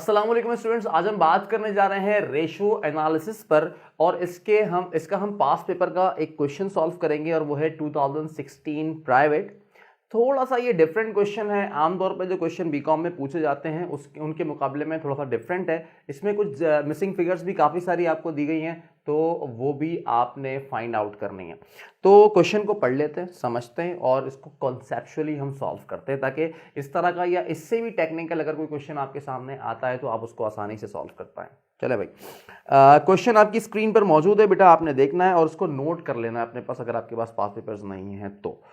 अस्सलाम वालेकुम स्टूडेंट्स, आज हम बात करने जा रहे हैं रेशो एनालिसिस पर और इसका हम पास पेपर का एक क्वेश्चन सॉल्व करेंगे और वो है 2016 प्राइवेट। थोड़ा सा ये डिफरेंट क्वेश्चन है। आमतौर पर जो क्वेश्चन बीकॉम में पूछे जाते हैं उनके मुकाबले में थोड़ा सा डिफरेंट है। इसमें कुछ मिसिंग फिगर्स भी काफ़ी सारी आपको दी गई हैं, तो वो भी आपने फाइंड आउट करनी है। तो क्वेश्चन को पढ़ लेते हैं, समझते हैं और इसको कॉन्सेप्चुअली हम सॉल्व करते हैं, ताकि इस तरह का या इससे भी टेक्निकल अगर कोई क्वेश्चन आपके सामने आता है तो आप उसको आसानी से सॉल्व कर पाएँ। चले भाई, क्वेश्चन आपकी स्क्रीन पर मौजूद है बेटा, आपने देखना है और उसको नोट कर लेना है अपने पास, अगर आपके पास पास पेपर्स नहीं है तो।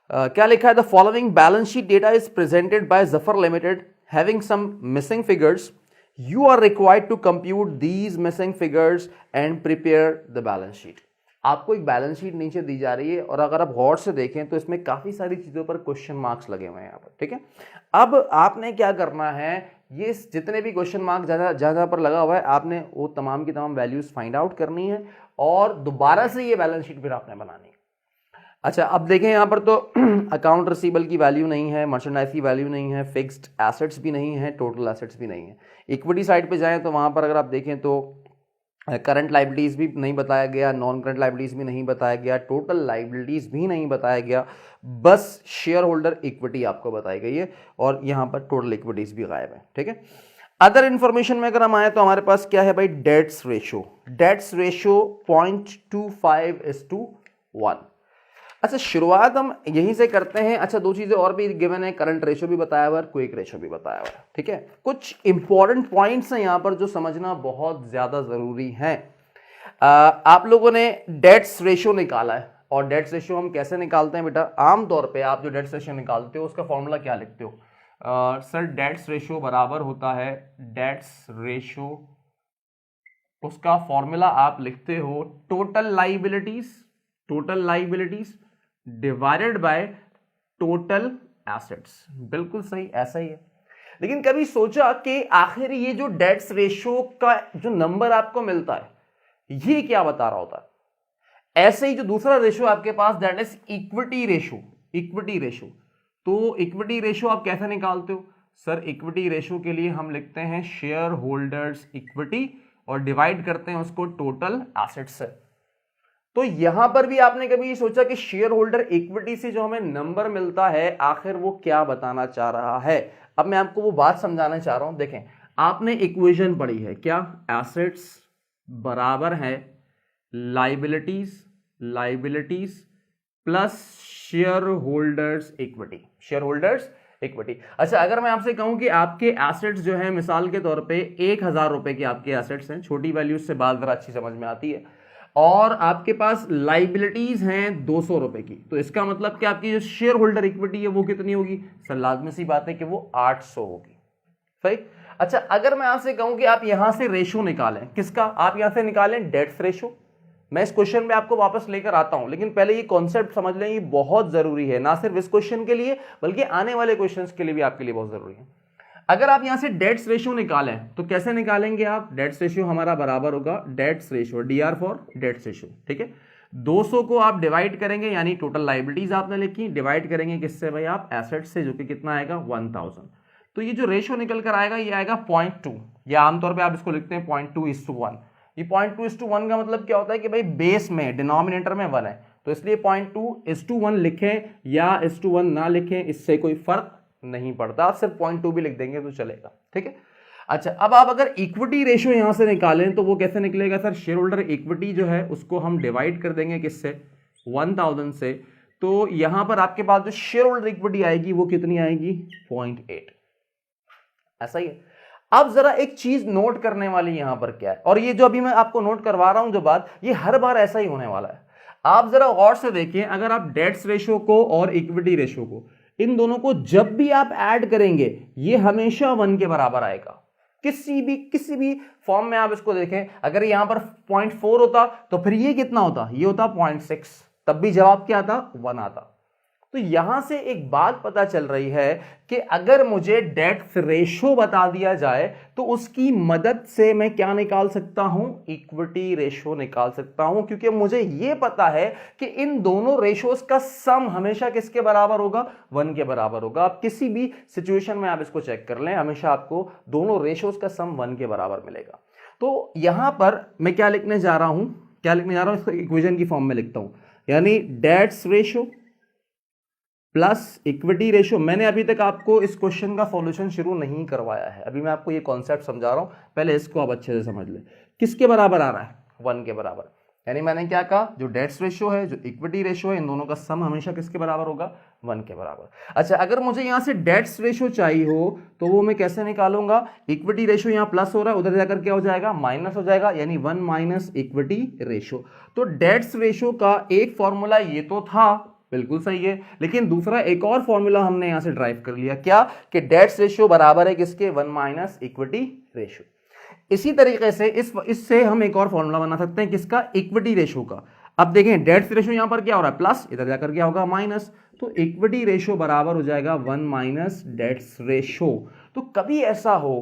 क्या लिखा है? The following balance sheet data is presented by Zafar limited having some missing figures. You are required to compute these missing figures and prepare the balance sheet. आपको एक बैलेंस शीट नीचे दी जा रही है और अगर आप गौर से देखें तो इसमें काफी सारी चीजों पर क्वेश्चन मार्क्स लगे हुए हैं यहाँ पर, ठीक है। अब आपने क्या करना है, ये जितने भी क्वेश्चन मार्क जहां पर लगा हुआ है आपने वो तमाम की तमाम वैल्यूज फाइंड आउट करनी है और दोबारा से ये बैलेंस शीट फिर आपने बनानी है। अच्छा, अब देखें यहाँ पर तो अकाउंट रिसीवेबल की वैल्यू नहीं है, मर्चेंडाइज की वैल्यू नहीं है, फिक्स्ड एसेट्स भी नहीं है, टोटल एसेट्स भी नहीं है। इक्विटी साइड पे जाएं तो वहाँ पर अगर आप देखें तो करंट लाइबिलिटीज़ भी नहीं बताया गया, नॉन करंट लाइबिलिटीज़ भी नहीं बताया गया, टोटल लाइबिलिटीज़ भी नहीं बताया गया, बस शेयर होल्डर इक्विटी आपको बताई गई है और यहाँ पर टोटल इक्विटीज़ भी गायब है, ठीक है। अदर इंफॉर्मेशन में अगर हम आए तो हमारे पास क्या है भाई? Debts ratio 0.25:1। अच्छा, शुरुआत हम यहीं से करते हैं। अच्छा, दो चीजें और भी गिवन है, करंट रेशो भी बताया हुआ है, क्विक रेशो भी बताया हुआ है, ठीक है। कुछ इंपॉर्टेंट पॉइंट्स हैं यहां पर जो समझना बहुत ज्यादा जरूरी है। आप लोगों ने डेट्स रेशो निकाला है और डेट्स रेशो हम कैसे निकालते हैं बेटा? आमतौर पे आप जो डेट्स रेशो निकालते हो उसका फॉर्मूला क्या लिखते हो? सर, डेट्स रेशो बराबर होता है, डेट्स रेशो उसका फॉर्मूला आप लिखते हो total liabilities divided by total assets. बिल्कुल सही, ऐसा ही है। लेकिन कभी सोचा कि आखिर ये जो डेट्स रेशो का जो नंबर आपको मिलता है ये क्या बता रहा होता है? ऐसे ही जो दूसरा रेशो आपके पास, दैट इज इक्विटी रेशो। तो इक्विटी रेशो आप कैसे निकालते हो? सर, इक्विटी रेशो के लिए हम लिखते हैं शेयर होल्डर्स इक्विटी और डिवाइड करते हैं उसको टोटल एसेट्स से। तो यहां पर भी आपने कभी सोचा कि शेयर होल्डर इक्विटी से जो हमें नंबर मिलता है आखिर वो क्या बताना चाह रहा है? अब मैं आपको वो बात समझाना चाह रहा हूं। देखें, आपने इक्वेशन पढ़ी है क्या? एसेट्स बराबर है liabilities plus share holders equity. अच्छा, अगर मैं आपसे कहूं कि आपके एसेट्स जो है, मिसाल के तौर पे 1000 रुपए के आपके एसेट्स हैं, छोटी वैल्यू से बात जरा अच्छी समझ में आती है, और आपके पास लाइबिलिटीज हैं 200 रुपए की, तो इसका मतलब कि आपकी जो शेयर होल्डर इक्विटी है वो कितनी होगी? सर, लाजमी सी बात है कि वो 800 होगी, सही। अच्छा, अगर मैं आपसे कहूं कि आप यहां से रेशो निकालें, किसका? आप यहां से निकालें डेट्स रेशो। मैं इस क्वेश्चन में आपको वापस लेकर आता हूं, लेकिन पहले ये कॉन्सेप्ट समझ लें, ये बहुत जरूरी है, ना सिर्फ इस क्वेश्चन के लिए बल्कि आने वाले क्वेश्चंस के लिए भी आपके लिए बहुत जरूरी है। अगर आप यहां से डेट्स रेशियो निकालें तो कैसे निकालेंगे आप? डेट्स रेशियो हमारा बराबर होगा debts ratio, DR for debts ratio, ठीक है। 200 को आप डिवाइड करेंगे, यानी टोटल लाइबिलिटीज आपने लिखी, डिवाइड करेंगे किससे भाई? आप एसेट से, जो कि कितना आएगा? 1000। तो ये जो रेशियो निकल कर आएगा ये आएगा 0.2, या आमतौर पर आप इसको लिखते हैं 0.2:1। ये 0.2:1 का मतलब क्या होता है कि भाई बेस में, डिनोमिनेटर में 1 है, तो इसलिए 0.2:1 लिखें या 1:1 ना लिखें, इससे कोई फर्क नहीं पड़ता। आप सिर्फ 0.2 भी लिख देंगे तो चलेगा, ठीक है। अच्छा, अब आप अगर इक्विटी रेशियो यहां से निकालें तो वो कैसे निकलेगा? सर, शेयर होल्डर इक्विटी जो है उसको हम डिवाइड कर देंगे किससे? 1000 से। तो यहां पर आपके पास जो शेयर होल्डर इक्विटी आएगी वो कितनी आएगी? 0.8। ऐसा ही है। अब जरा एक चीज नोट करने वाली यहां पर क्या है, और ये जो अभी मैं आपको नोट करवा रहा हूं जो बात, ये हर बार ऐसा ही होने वाला है। आप जरा गौर से देखें, अगर आप डेट्स रेशियो को और इक्विटी रेशियो को, इन दोनों को जब भी आप ऐड करेंगे ये हमेशा 1 के बराबर आएगा। किसी भी फॉर्म में आप इसको देखें, अगर यहां पर 0.4 होता तो फिर ये कितना होता? ये होता 0.6, तब भी जवाब क्या आता? 1 आता। तो यहां से एक बात पता चल रही है कि अगर मुझे डेट रेशो बता दिया जाए तो उसकी मदद से मैं क्या निकाल सकता हूं, इक्विटी रेशो निकाल सकता हूं, क्योंकि मुझे यह पता है कि इन दोनों रेशोज का सम हमेशा किसके बराबर होगा, 1 के बराबर होगा। आप किसी भी सिचुएशन में आप इसको चेक कर लें, हमेशा आपको दोनों रेशोज का सम 1 के बराबर मिलेगा। तो यहां पर मैं क्या लिखने जा रहा हूं, इसको इक्वेशन की फॉर्म में लिखता हूं, यानी debts ratio plus equity ratio. मैंने अभी तक आपको इस क्वेश्चन का सॉल्यूशन शुरू नहीं करवाया है, अभी मैं आपको ये कॉन्सेप्ट समझा रहा हूं, पहले इसको आप अच्छे से समझ ले। किसके बराबर आ रहा है, 1 के बराबर। यानी मैंने क्या कहा, जो डेट्स रेशो है, जो इक्विटी रेशो है, इन दोनों का सम हमेशा किसके बराबर होगा, 1 के बराबर। अच्छा, अगर मुझे यहां से डेट्स रेशो चाहिए हो तो वो मैं कैसे निकालूंगा, इक्विटी रेशो यहां प्लस हो रहा है, उधर जाकर क्या हो जाएगा, माइनस हो जाएगा, यानी 1 माइनस इक्विटी रेशो। तो डेट्स रेशो का एक फॉर्मूला ये तो था, बिल्कुल सही है, लेकिन दूसरा एक और फॉर्मूला हमने यहां से ड्राइव कर लिया, क्या, कि डेट्स रेशियो बराबर है किसके, 1 माइनस इक्विटी रेशियो। इसी तरीके से इससे हम एक और फॉर्मूला बना सकते हैं, किसका, इक्विटी रेशियो का। अब देखें डेट्स रेशियो यहां पर क्या हो रहा है, प्लस, इधर जाकर क्या होगा, माइनस, तो इक्विटी रेशियो बराबर हो जाएगा 1 माइनस डेट्स रेशियो। तो कभी ऐसा हो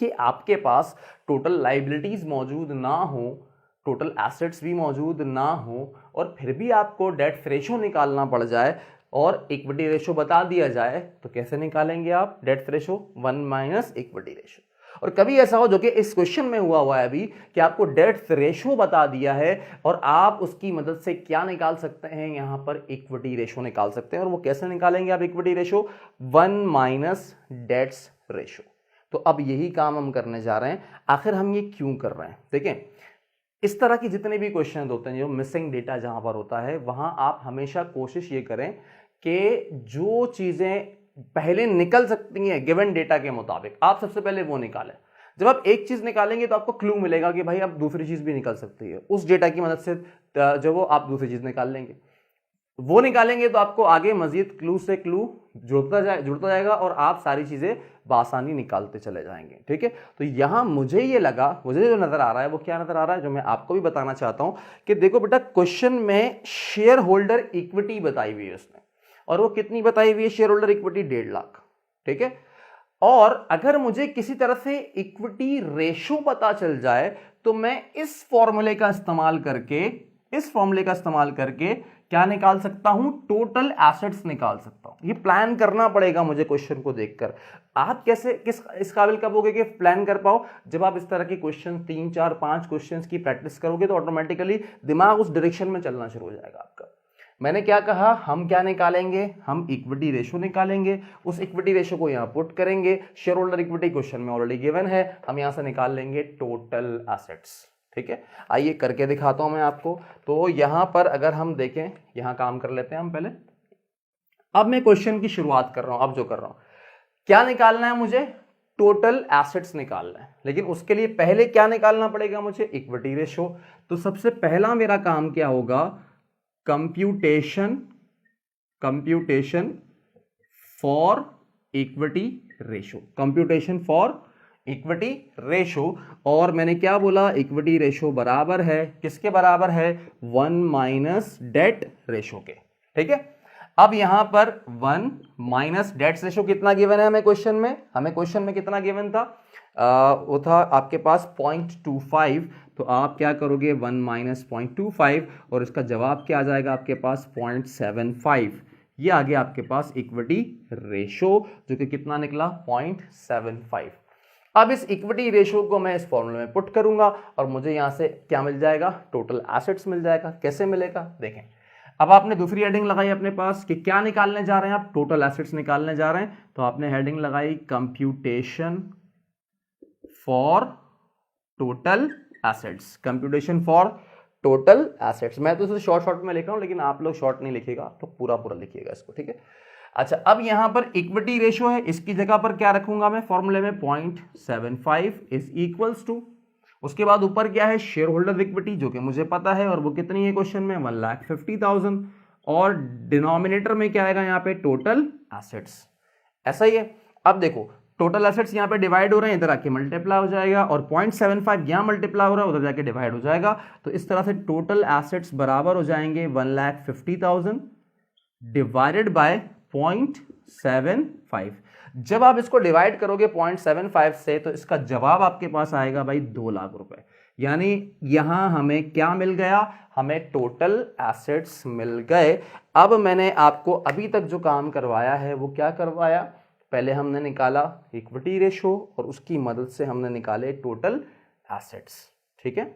कि आपके पास टोटल लाइबिलिटीज मौजूद ना हो, टोटल एसेट्स भी मौजूद ना हो, और फिर भी आपको डेट रेशो निकालना पड़ जाए और इक्विटी रेशो बता दिया जाए, तो कैसे निकालेंगे आप debt ratio, 1 minus equity ratio. और कभी ऐसा हो, जो कि इस क्वेश्चन में हुआ है अभी, कि आपको डेट रेशो बता दिया है और आप उसकी मदद से क्या निकाल सकते हैं, यहां पर इक्विटी रेशो निकाल सकते हैं। और वो कैसे निकालेंगे आप equity ratio, 1 minus debts ratio. तो अब यही काम हम करने जा रहे हैं। आखिर हम ये क्यों कर रहे हैं, देखें, इस तरह की जितने भी क्वेश्चन होते हैं, जो मिसिंग डेटा जहां पर होता है, वहां आप हमेशा कोशिश ये करें कि जो चीजें पहले निकल सकती हैं गिवन डेटा के मुताबिक, आप सबसे पहले वो निकालें। जब आप एक चीज निकालेंगे तो आपको क्लू मिलेगा कि भाई अब दूसरी चीज भी निकल सकती है, उस डेटा की मदद से जो वो आप दूसरी चीज निकाल लेंगे, वो निकालेंगे तो आपको आगे मजीद क्लू से क्लू जुड़ता जाएगा और आप सारी चीजें बासानी निकालते चले जाएंगे। ठीक है, तो यहां मुझे ये लगा, मुझे जो नजर आ रहा है वो क्या नजर आ रहा है, जो मैं आपको भी बताना चाहता हूं, कि देखो बेटा, क्वेश्चन में शेयर होल्डर इक्विटी बताई हुई है उसने, और वो कितनी बताई हुई है, शेयर होल्डर इक्विटी 1.5 लाख। ठीक है, और अगर मुझे किसी तरह से इक्विटी रेशो पता चल जाए तो मैं इस फॉर्मूले का इस्तेमाल करके क्या निकाल सकता हूं, टोटल एसेट्स निकाल सकता हूं। ये प्लान करना पड़ेगा मुझे क्वेश्चन को देखकर। आप कैसे इस काबिल कब होगे कि प्लान कर पाओ, जब आप इस तरह के क्वेश्चन 3 4 5 क्वेश्चंस की प्रैक्टिस करोगे तो ऑटोमेटिकली दिमाग उस डायरेक्शन में चलना शुरू हो जाएगा आपका। मैंने क्या कहा, हम क्या निकालेंगे, हम इक्विटी रेशो निकालेंगे, उस इक्विटी रेशो को यहां पुट करेंगे, शेयर होल्डर इक्विटी क्वेश्चन में ऑलरेडी गिवन है, हम यहां से निकाल लेंगे टोटल एसेट्स। ठीक है, आइए करके दिखाता हूं मैं आपको। तो यहां पर अगर हम देखें, यहां काम कर लेते हैं हम पहले। अब मैं क्वेश्चन की शुरुआत कर रहा हूं, अब जो कर रहा हूं, क्या निकालना है मुझे, टोटल एसेट्स निकालना है, लेकिन उसके लिए पहले क्या निकालना पड़ेगा मुझे, इक्विटी रेशो। तो सबसे पहला मेरा काम क्या होगा, computation for equity ratio, computation for equity ratio. और मैंने क्या बोला, इक्विटी रेशो बराबर है किसके बराबर है, 1 माइनस डेट रेशो के। ठीक है, अब यहां पर 1 माइनस डेट रेशो कितना गिवन है हमें क्वेश्चन में कितना गिवन था, वो था आपके पास 0.25। तो आप क्या करोगे, 1 माइनस 0.25 और इसका जवाब क्या आ जाएगा आपके पास, 0.75। ये आ गया आपके पास इक्विटी रेशो, जो कि कितना निकला, 0.75। अब इस इक्विटी रेशो को मैं इस फॉर्मूले में पुट करूंगा और मुझे यहां से क्या मिल जाएगा, टोटल एसेट्स मिल जाएगा। कैसे मिलेगा, देखें, अब आपने दूसरी हेडिंग लगाई अपने पास कि क्या निकालने जा रहे हैं आप, टोटल एसेट्स निकालने जा रहे हैं। तो आपने हेडिंग लगाई computation for total assets, computation for total assets. मैं तो इसे शॉर्ट में लिख रहा हूं, लेकिन आप लोग शॉर्ट नहीं लिखिएगा, तो पूरा लिखिएगा इसको। ठीक है, अच्छा, अब यहां पर इक्विटी रेशो है, इसकी जगह पर क्या रखूंगा मैं फॉर्मूले में, 0.75 इज इक्वल्स टू, उसके बाद ऊपर क्या है, शेयर होल्डर इक्विटी, जो कि मुझे पता है, और वो कितनी है क्वेश्चन में, 1,50,000, और डिनोमिनेटर में क्या आएगा यहाँ पे, टोटल एसेट्स। ऐसा ही है, अब देखो टोटल एसेट्स यहाँ पे डिवाइड हो रहे हैं, इधर आके मल्टीप्लाई हो जाएगा, और 0.75 यहाँ मल्टीप्लाई हो रहा है, उधर जाके डिवाइड हो जाएगा। तो इस तरह से टोटल एसेट्स बराबर हो जाएंगे 1,50,000 डिवाइडेड बाय 0.75। जब आप इसको डिवाइड करोगे 0.75 से तो इसका जवाब आपके पास आएगा भाई 2 लाख रुपए। यानी यहां हमें क्या मिल गया, हमें टोटल एसेट्स मिल गए। अब मैंने आपको अभी तक जो काम करवाया है वो क्या करवाया, पहले हमने निकाला इक्विटी रेशो और उसकी मदद से हमने निकाले टोटल एसेट्स। ठीक है,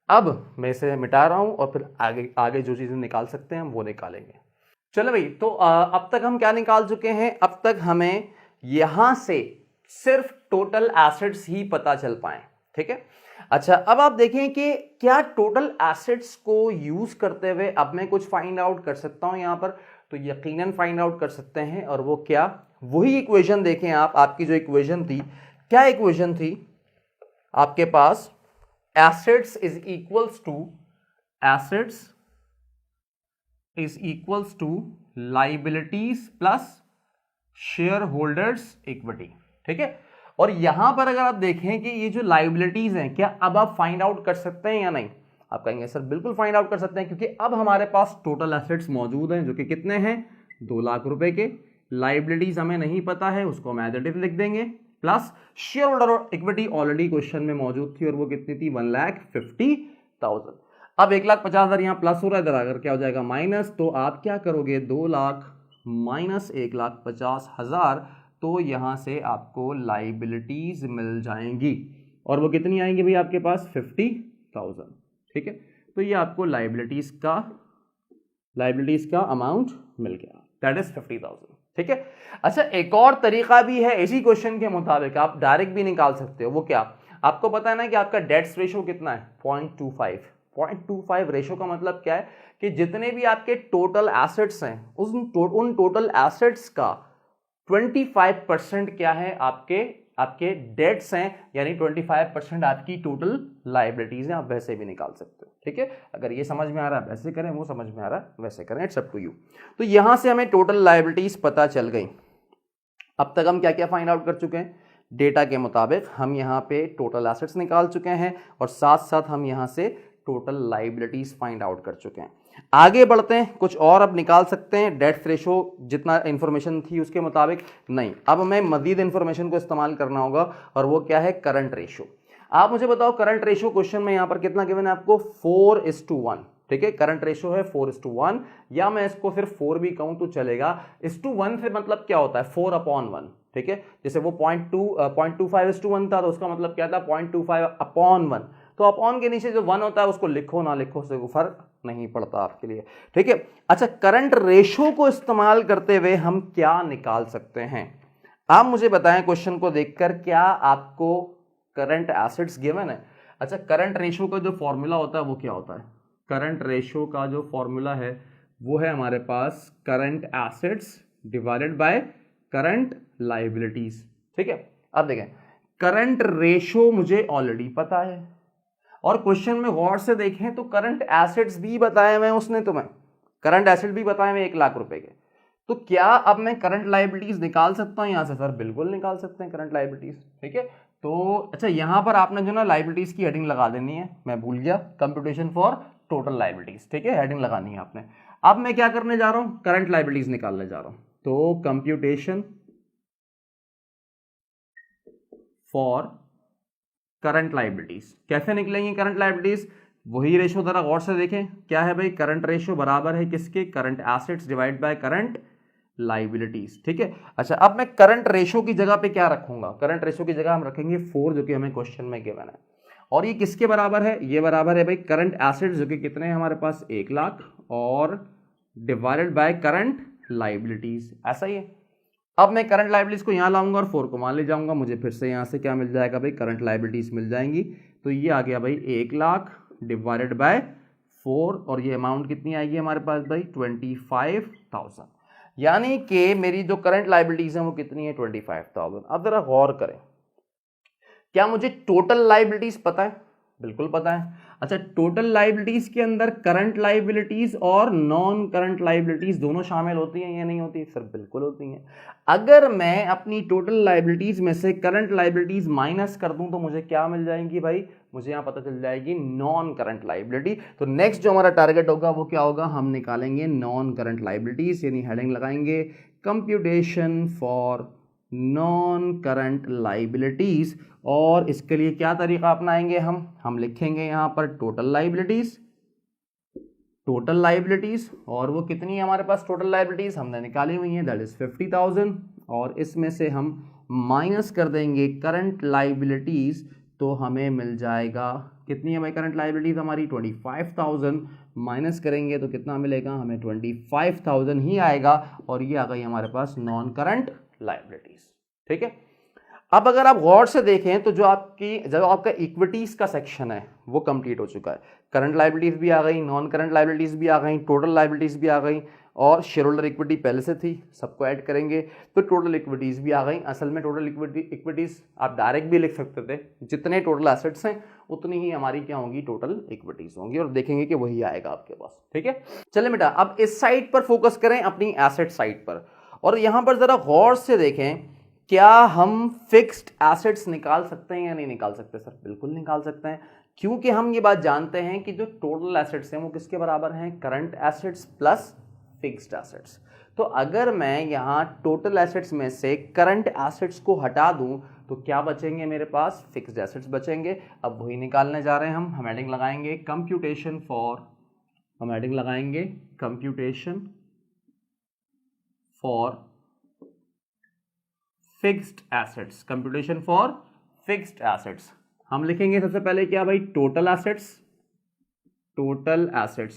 अब मैं इसे मिटा रहा हूं और फिर आगे आगे जो चीजें निकाल सकते हैं हम वो निकालेंगे। चलो भाई, तो अब तक हम क्या निकाल चुके हैं, अब तक हमें यहां से सिर्फ टोटल एसेट्स ही पता चल पाए। ठीक है, अच्छा अब आप देखें कि क्या टोटल एसेट्स को यूज करते हुए अब मैं कुछ फाइंड आउट कर सकता हूं यहां पर, तो यकीनन फाइंड आउट कर सकते हैं। और वो क्या, वही इक्वेशन देखें आप, आपकी जो इक्वेशन थी, क्या इक्वेशन थी आपके पास, assets is equals to liabilities plus share holders equity. ठीक है, और यहां पर अगर आप देखें कि ये जो लाइबिलिटीज हैं, क्या अब आप फाइंड आउट कर सकते हैं या नहीं, आप कहेंगे सर बिल्कुल फाइंड आउट कर सकते हैं, क्योंकि अब हमारे पास टोटल एसेट्स मौजूद हैं जो कि कितने हैं, 2 लाख रुपए के। लाइबिलिटीज हमें नहीं पता है, उसको हम एज इट इज लिख देंगे, plus share holder equity already question में मौजूद थी और वो कितनी थी, 1,50,000। अब 1,50,000 यहां प्लस हो रहा है, इधर अगर क्या हो जाएगा माइनस, तो आप क्या करोगे, 2 लाख माइनस 1,50,000, तो यहां से आपको लाइबिलिटीज मिल जाएंगी और वो कितनी आएंगी भाई आपके पास, 50,000। ठीक है, तो ये आपको लाइबिलिटीज का अमाउंट मिल गया, दैट इज 50,000। ठीक है, अच्छा एक और तरीका भी है, इसी क्वेश्चन के मुताबिक आप डायरेक्ट भी निकाल सकते हो। वो क्या, आपको पता है ना कि आपका डेट्स रेशो कितना है, 0.25 रेशो का मतलब क्या है कि जितने भी आपके टोटल एसेट्स हैं उन टोटल एसेट्स का 25% क्या है, आपके डेट्स हैं, यानी 25% आपकी टोटल लाइबिलिटीज हैं। आप वैसे भी निकाल सकते हो। ठीक है, अगर ये समझ में आ रहा है वैसे करें, वो समझ में आ रहा है वैसे करें, इट्स अप टू यू। तो यहां से हमें टोटल लाइबिलिटीज पता चल गई। अब तक हम क्या क्या फाइंड आउट कर चुके हैं, डेटा के मुताबिक हम यहाँ पे टोटल एसेट्स निकाल चुके हैं और साथ साथ हम यहाँ से टोटल लाइबिलिटीज फाइंड आउट कर चुके हैं। आगे बढ़ते हैं, कुछ और अब निकाल सकते हैं, डेट रेशो जितना इंफॉर्मेशन थी उसके मुताबिक नहीं, अब हमें मजीद इंफॉर्मेशन को इस्तेमाल करना होगा और वो क्या है, करंट रेशो। आप मुझे बताओ करंट रेशो क्वेश्चन में यहाँ पर कितना गिवन है आपको, 4:1। ठीक है, करंट रेशो है 4:1, या मैं इसको सिर्फ 4 भी कहूं तो चलेगा। 1:1 से मतलब क्या होता है, 4/1। ठीक है, जैसे वो 0.25:1 था तो उसका मतलब क्या था, 0.25/1। तो अपॉन के नीचे जो 1 होता है उसको लिखो ना लिखो से कोई फर्क नहीं पड़ता आपके लिए। ठीक है, अच्छा करंट रेशो को इस्तेमाल करते हुए हम क्या निकाल सकते हैं, आप मुझे बताएं क्वेश्चन को देखकर, क्या आपको करंट एसेट्स गिवन है। अच्छा करंट रेशो का जो फॉर्मूला होता है वो क्या होता है, करंट रेशो का जो फॉर्मूला है वो है हमारे पास current assets divided by current liabilities. ठीक है, अब देखें करंट रेशो मुझे ऑलरेडी पता है और क्वेश्चन में गौर से देखें तो करंट एसेट्स भी बताए हुए हैं उसने, तुम्हें करंट एसेट भी बताए हुए 1 लाख रुपए के। तो क्या अब मैं करंट लाइबिलिटीज निकाल सकता हूं यहां से, सर बिल्कुल निकाल सकते हैं करंट लाइबिलिटीज। ठीक है, तो अच्छा यहां पर आपने जो ना लाइबिलिटीज की हेडिंग लगा देनी है, मैं भूल गया, कंप्यूटेशन फॉर टोटल लाइबिलिटीज। ठीक है, हेडिंग लगानी है आपने। अब मैं क्या करने जा रहा हूं, करंट लाइबिलिटीज निकालने जा रहा हूं, तो कंप्यूटेशन फॉर करंट लाइबिलिटीज, कैसे निकलेंगे करंट लाइबिलिटीज, वही रेशो जरा गौर से देखें, क्या है भाई, करंट रेशो बराबर है किसके, current assets divide by current liabilities. ठीक है, अच्छा अब मैं करंट रेशो की जगह पे क्या रखूंगा, करंट रेशो की जगह हम रखेंगे 4 जो कि हमें क्वेश्चन में गिवन है, और ये किसके बराबर है, ये बराबर है भाई करंट एसेट्स जो कि कितने हैं हमारे पास, 1 लाख, और डिवाइडेड बाय करंट लाइबिलिटीज, ऐसा ही है। अब मैं करंट लाइबिलिटीज को यहां लाऊंगा और 4 को मान ले जाऊंगा, मुझे फिर से यहां से क्या मिल जाएगा भाई, करंट लाइबिलिटीज मिल जाएंगी। तो ये आ गया भाई 1 लाख डिवाइडेड बाय 4, और ये अमाउंट कितनी आएगी हमारे पास भाई, 25,000। यानी कि मेरी जो करंट लाइबिलिटीज है वो कितनी है, 25,000। अब जरा गौर करें, क्या मुझे टोटल लाइबिलिटीज पता है, बिल्कुल पता है। अच्छा, टोटल लाइबिलिटीज के अंदर करंट लाइबिलिटीज और नॉन करंट लाइबिलिटीज दोनों शामिल होती हैं या नहीं होती? सर बिल्कुल होती हैं। अगर मैं अपनी टोटल लाइबिलिटीज में से करंट लाइबिलिटीज माइनस कर दूं तो मुझे क्या मिल जाएंगी भाई? मुझे यहां पता चल जाएगी नॉन करंट लाइबिलिटी। तो नेक्स्ट जो हमारा टारगेट होगा वो क्या होगा? हम निकालेंगे नॉन करंट लाइबिलिटीज, यानी हेडिंग लगाएंगे computation for non current liabilities. और इसके लिए क्या तरीका अपनाएंगे? हम लिखेंगे यहां पर टोटल लाइबिलिटीज, और वो कितनी है हमारे पास टोटल लाइबिलिटीज? हमने निकाली हुई है, दैट इज 50,000। और इसमें से हम माइनस कर देंगे करंट लाइबिलिटीज, तो हमें मिल जाएगा कितनी है भाई करंट लाइबिलिटीज हमारी? 25,000। माइनस करेंगे तो कितना मिलेगा हमें? 25,000 ही आएगा। और ये आ गई हमारे पास नॉन करंट लाइबिलिटीज। ठीक है, अब अगर आप गौर से देखें तो जो आपका इक्विटीज का सेक्शन है वो कंप्लीट हो चुका है। करंट लाइबिलिटीज भी आ गई, नॉन करंट लाइबिलिटीज भी आ गई, टोटल लाइबिलिटीज भी आ गई, और शेयर होल्डर इक्विटी पहले से थी, सबको ऐड करेंगे तो टोटल इक्विटीज भी आ गई। असल में टोटल इक्विटीज आप डायरेक्ट भी लिख सकते थे, जितने टोटल एसेट्स हैं उतनी ही हमारी क्या होंगी? टोटल इक्विटीज होंगी, और देखेंगे कि वही आएगा आपके पास। ठीक है, चले बेटा अब इस साइड पर फोकस करें, अपनी एसेट साइड पर, और यहां पर जरा गौर से देखें, क्या हम फिक्स्ड एसेट्स निकाल सकते हैं या नहीं निकाल सकते? सर बिल्कुल निकाल सकते हैं, क्योंकि हम ये बात जानते हैं कि जो टोटल एसेट्स हैं वो किसके बराबर हैं? Current assets plus fixed assets. तो अगर मैं यहां टोटल एसेट्स में से करंट एसेट्स को हटा दूं तो क्या बचेंगे मेरे पास? फिक्स्ड एसेट्स बचेंगे। अब वही निकालने जा रहे हैं हम हेडिंग लगाएंगे कंप्यूटेशन फॉर फिक्स्ड एसेट्स। हम लिखेंगे सबसे पहले क्या भाई? Total assets.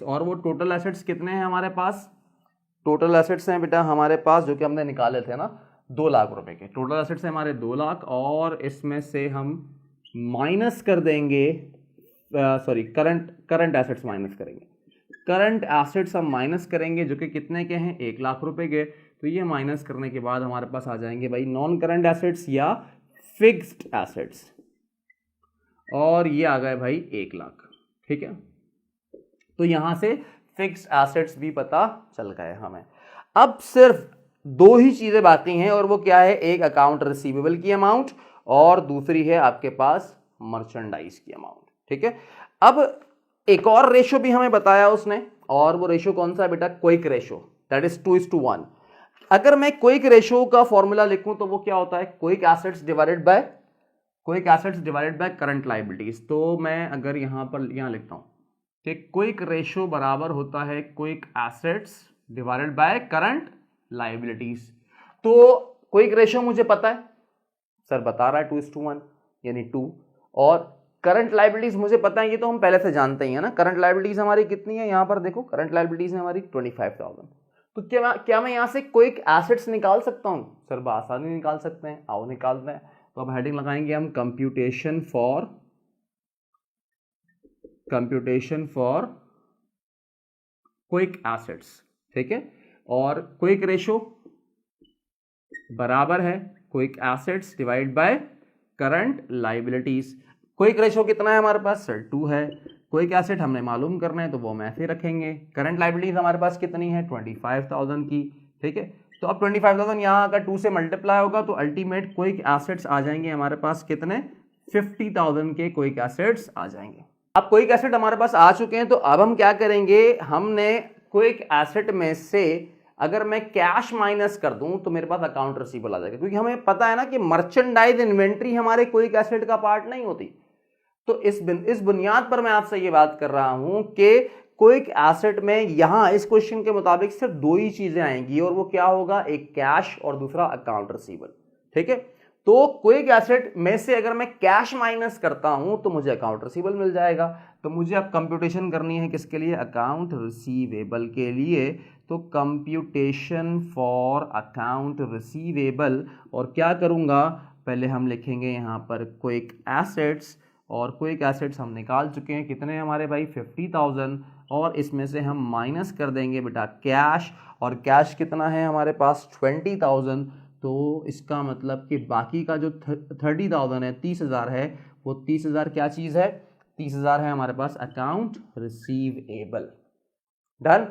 और वो टोटल एसेट्स कितने हैं हमारे पास? टोटल एसेट्स हैं बेटा हमारे पास जो कि हमने निकाले थे ना, 2 लाख रुपए के टोटल एसेट्स हैं हमारे, 2 लाख। और इसमें से हम माइनस कर देंगे, करंट एसेट्स माइनस करेंगे। करंट एसेट्स हम माइनस करेंगे जो कि कितने के हैं? 1 लाख रुपए के। तो ये माइनस करने के बाद हमारे पास आ जाएंगे भाई नॉन करंट एसेट्स या फिक्स्ड एसेट्स, और ये आ गए भाई 1 लाख। ठीक है, तो यहां से फिक्स्ड एसेट्स भी पता चल गए हमें। अब सिर्फ 2 ही चीजें बाकी हैं, और वो क्या है? एक अकाउंट रिसीवेबल की अमाउंट, और दूसरी है आपके पास मर्चेंडाइज की अमाउंट। ठीक है, अब एक और रेशो भी हमें बताया उसने, और वो रेशो कौन सा है बेटा? Quick ratio, that is 2:1। अगर मैं क्विक रेशो का फॉर्मूला लिखूं तो वो क्या होता है? Quick assets divided by current liabilities. तो मैं अगर यहां लिखता हूं कि क्विक रेशो बराबर होता है quick assets divided by current liabilities. तो क्विक रेशो मुझे पता है, सर बता रहा है 2:1 यानी 2, और करंट लाइबिलिटीज मुझे पता है, ये तो हम पहले से जानते ही है ना। करंट लाइबिलिटीज हमारी कितनी है? यहां पर देखो करंट लाइबिलिटीज है हमारी 25,000। तो क्या मैं यहां से क्विक एसेट्स निकाल सकता हूं? सर आसानी निकाल सकते हैं, आओ निकालते हैं। तो अब हेडिंग लगाएंगे हम कंप्यूटेशन फॉर क्विक एसेट्स। ठीक है, और क्विक रेशो बराबर है quick assets divide by current liabilities. Quick ratio कितना है हमारे पास? सर 2 है। क्विक एसेट हमने मालूम करना है तो वो हम ऐसे रखेंगे। करंट लाइबिलिटीज हमारे पास कितनी है? 25,000 की। ठीक है, तो अब 25,000 यहाँ अगर 2 से मल्टीप्लाई होगा तो अल्टीमेट क्विक एसेट्स आ जाएंगे हमारे पास कितने? 50,000 के क्विक एसेट्स आ जाएंगे। अब क्विक एसेट हमारे पास आ चुके हैं, तो अब हम क्या करेंगे? हमने क्विक एसेट में से अगर मैं कैश माइनस कर दूं तो मेरे पास अकाउंट रिसीवेबल आ जाएगा, क्योंकि हमें पता है ना कि मर्चेंडाइज इन्वेंट्री हमारे क्विक एसेट का पार्ट नहीं होती। तो इस बुनियाद पर मैं आपसे ये बात कर रहा हूं कि क्विक एसेट में यहां इस क्वेश्चन के मुताबिक सिर्फ 2 ही चीजें आएंगी, और वो क्या होगा? एक कैश और दूसरा अकाउंट रिसीवेबल। ठीक है, तो क्विक एसेट में से अगर मैं कैश माइनस करता हूं तो मुझे अकाउंट रिसीवेबल मिल जाएगा। तो मुझे अब कंप्यूटेशन करनी है किसके लिए? अकाउंट रिसीवेबल के लिए। तो कंप्यूटेशन फॉर अकाउंट रिसीवेबल, और क्या करूंगा? पहले हम लिखेंगे यहां पर क्विक एसेट्स, और क्विक एसेट्स हम निकाल चुके हैं कितने हमारे भाई? 50,000, और इसमें से हम माइनस कर देंगे बेटा कैश, और कैश कितना है हमारे पास? 20,000। तो इसका मतलब कि बाकी का जो 30,000 है, 30,000 है, वो 30,000 क्या चीज़ है? 30,000 है हमारे पास अकाउंट रिसीवेबल। डन।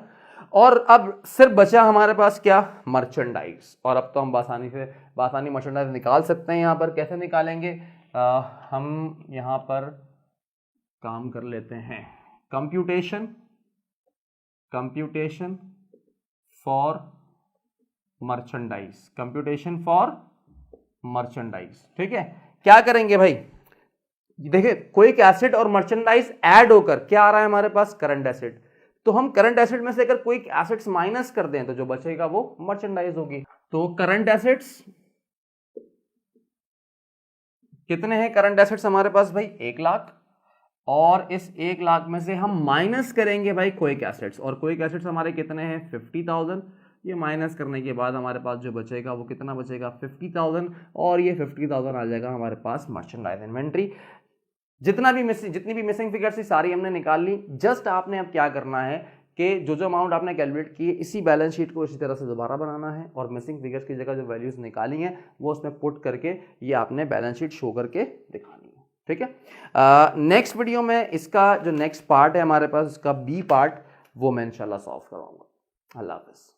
और अब सिर्फ बचा हमारे पास क्या, मर्चेंडाइज। और अब तो हम बासानी मर्चेंडाइज निकाल सकते हैं। यहां पर कैसे निकालेंगे, हम यहां पर काम कर लेते हैं, कंप्यूटेशन फॉर मर्चेंडाइज, ठीक है। क्या करेंगे भाई, देखिए कोई एक एसेट और मर्चेंडाइज ऐड होकर क्या आ रहा है हमारे पास, करंट एसेट। तो हम करंट एसेट में से अगर कोई एसेट्स माइनस कर दें तो जो बचेगा वो मर्चेंडाइज होगी। तो करंट एसेट्स कितने हैं, करंट एसेट्स हमारे पास भाई 1 लाख, और इस 1 लाख में से हम माइनस करेंगे भाई क्विक एसेट्स, और क्विक एसेट्स हमारे कितने हैं 50,000। ये माइनस करने के बाद हमारे पास जो बचेगा वो कितना बचेगा 50,000, और ये 50,000 आ जाएगा हमारे पास मर्चेंडाइज इन्वेंट्री। जितनी भी मिसिंग फिगर्स थी सारी हमने निकाल ली। जस्ट आपने अब क्या करना है कि जो अमाउंट आपने कैलकुलेट किए इसी बैलेंस शीट को इसी तरह से दोबारा बनाना है, और मिसिंग फिगर्स की जगह जो वैल्यूज निकाली हैं वो उसमें पुट करके ये आपने बैलेंस शीट शो करके दिखानी है, ठीक है। नेक्स्ट वीडियो में इसका जो नेक्स्ट पार्ट है हमारे पास, इसका बी पार्ट, वो मैं इंशाल्लाह सॉल्व कराऊंगा। अल्लाह हाफिज़।